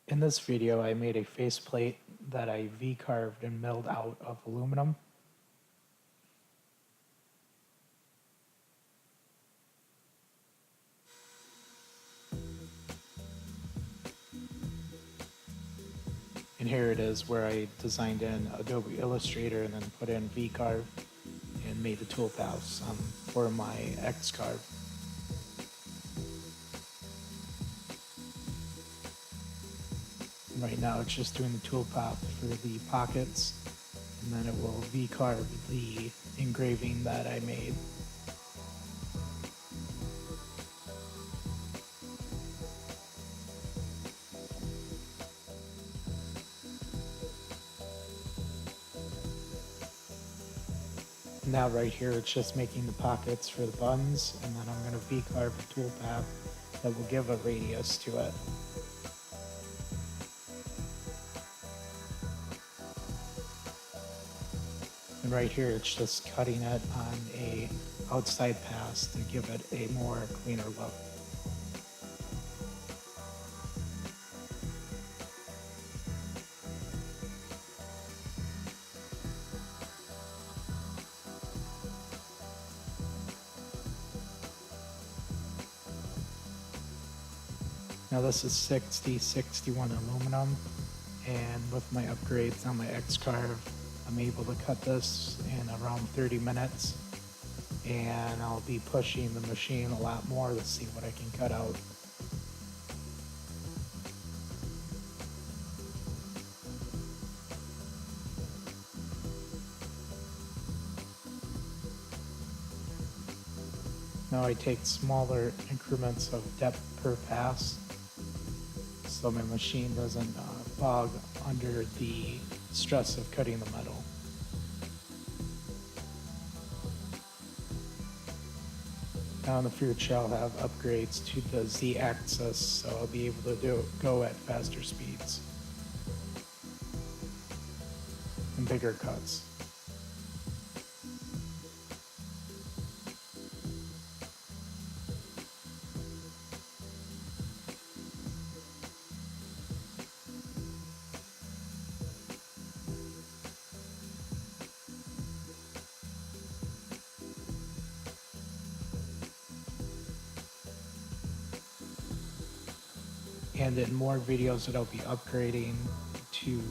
In this video, I made a faceplate that I V-carved and milled out of aluminum. And here it is where I designed in Adobe Illustrator and then put in vcarve and made the toolpaths for my xcarve. Right now it's just doing the toolpath for the pockets, and then it will V-carve the engraving that I made. Now right here it's just making the pockets for the buttons, and then I'm going to V-carve a toolpath that will give a radius to it. And right here it's just cutting it on a outside pass to give it a more cleaner look. Now this is 6061 aluminum, and with my upgrades on my xcarve, I'm able to cut this in around 30 minutes, and I'll be pushing the machine a lot more to see what I can cut out. Now I take smaller increments of depth per pass, so my machine doesn't bog under the stress of cutting the metal. Now in the future I'll have upgrades to the Z-axis, so I'll be able to go at faster speeds and bigger cuts. And in more videos that I'll be upgrading to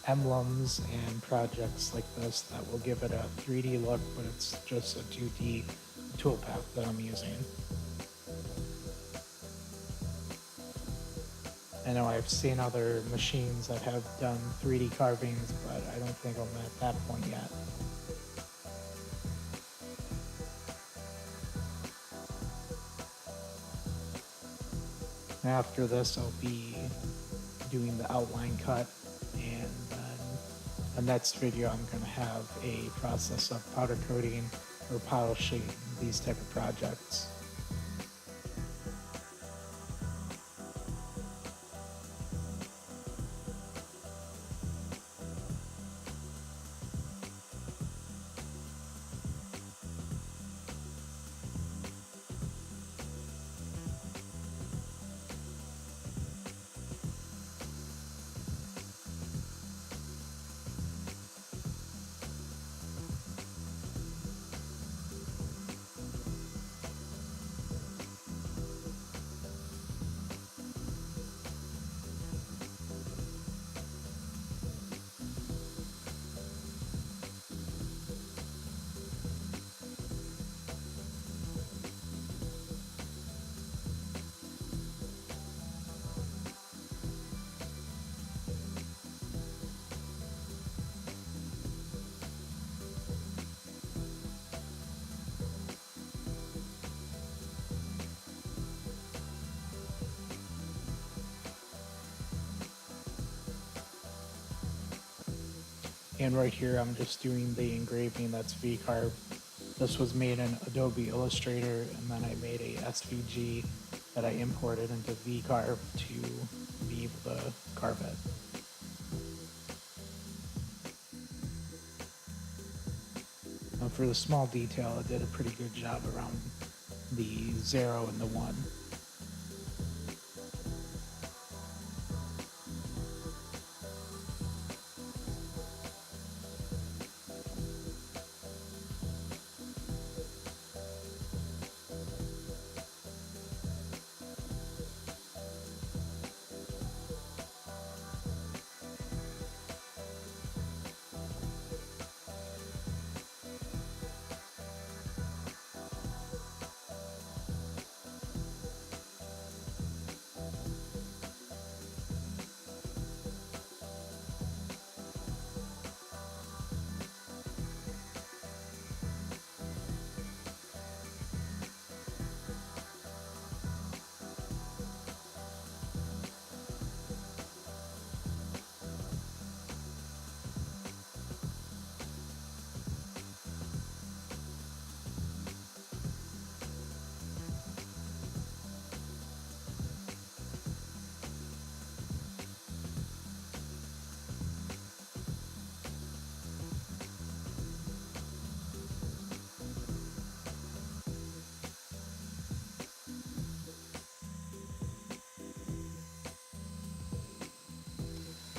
emblems and projects like this that will give it a 3D look, but it's just a 2D toolpath that I'm using. I know I've seen other machines that have done 3D carvings, but I don't think I'm at that point yet. After this, I'll be doing the outline cut, and then the next video I'm going to have a process of powder coating or polishing these type of projects. And right here I'm just doing the engraving that's vcarve. This was made in Adobe Illustrator, and then I made a SVG that I imported into vcarve to be able to carve it. Now for the small detail, I did a pretty good job around the 0 and the 1.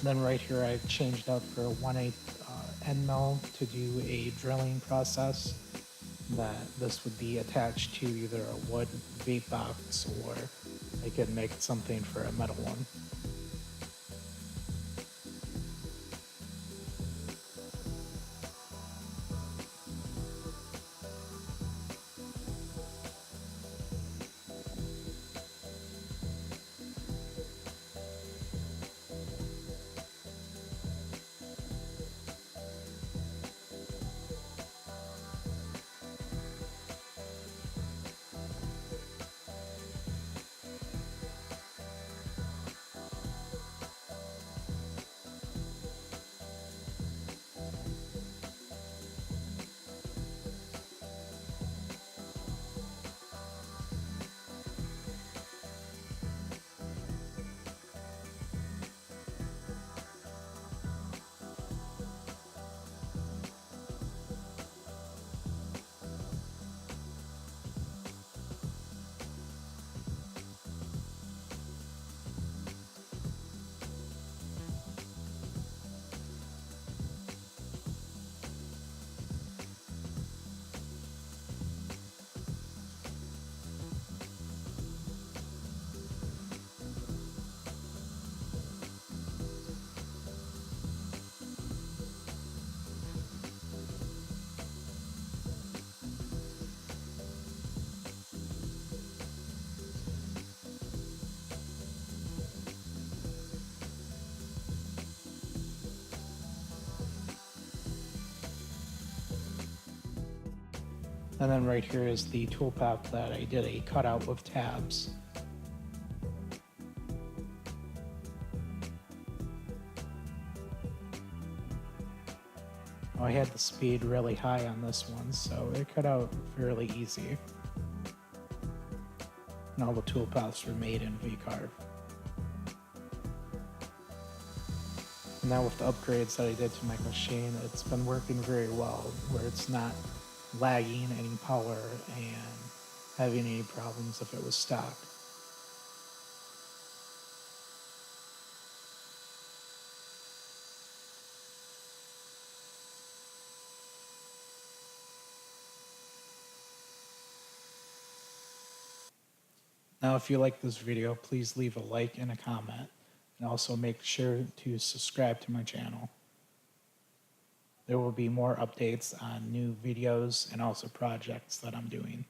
Then right here I've changed out for a 1/8 end mill to do a drilling process. That this would be attached to either a wood vape box or I could make something for a metal one. And then right here is the toolpath that I did a cutout with tabs. I had the speed really high on this one, so it cut out fairly easy. And all the toolpaths were made in vcarve. Now with the upgrades that I did to my machine, it's been working very well, where it's not lagging any power and having any problems if it was stock. Now if you like this video, please leave a like and a comment, and also make sure to subscribe to my channel. There will be more updates on new videos and also projects that I'm doing.